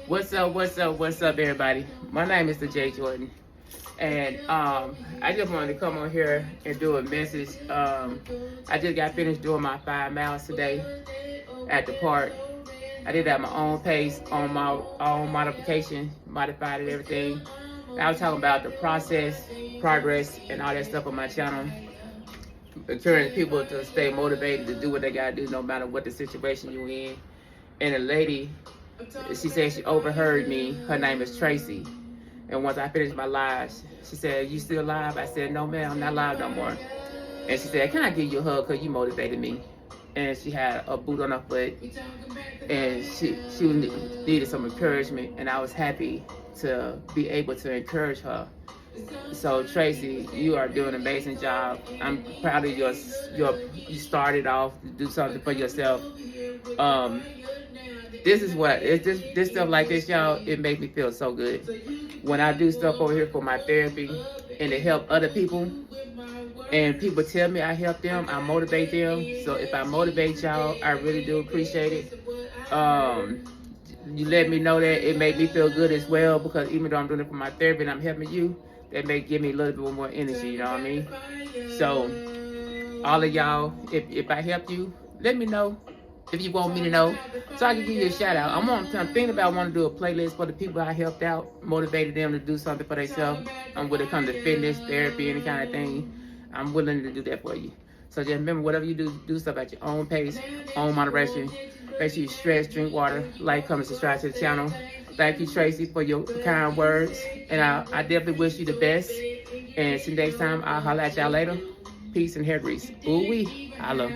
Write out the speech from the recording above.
What's up, everybody? My name is ThejJordan, and I just wanted to come on here and do a message. I just got finished doing my 5 miles today at the park. I did it at my own pace, on my own modification, modified and everything. And I was talking about the process, progress, and all that stuff on my channel. Encouraging people to stay motivated to do what they gotta do, no matter what the situation you're in. And a lady, she said she overheard me. Her name is Tracy. And once I finished my live, she said, "You still live?" I said, "No, ma'am, I'm not live no more." And she said, "Can I give you a hug? Because you motivated me." And she had a boot on her foot. And she needed some encouragement. And I was happy to be able to encourage her. So Tracy, you are doing an amazing job. I'm proud of you started off to do something for yourself. This is what this stuff like this, y'all. It makes me feel so good when I do stuff over here for my therapy and to help other people. And people tell me I help them, I motivate them. So if I motivate y'all, I really do appreciate it. You let me know that it made me feel good as well, because even though I'm doing it for my therapy and I'm helping you, that may give me a little bit more energy, you know what I mean? So all of y'all, if I help you, let me know if you want me to know, so I can give you a shout out. I'm thinking about wanting to do a playlist for the people I helped out, motivated them to do something for themselves. When it comes to fitness, therapy, any kind of thing, I'm willing to do that for you. So just remember, whatever you do stuff at your own pace, own moderation. Make sure you stretch, drink water, like, comment, subscribe to the channel. Thank you, Tracy, for your kind words. And I definitely wish you the best. And until next time, I'll holler at y'all later. Peace and hair grease. Ooh-wee. Holla.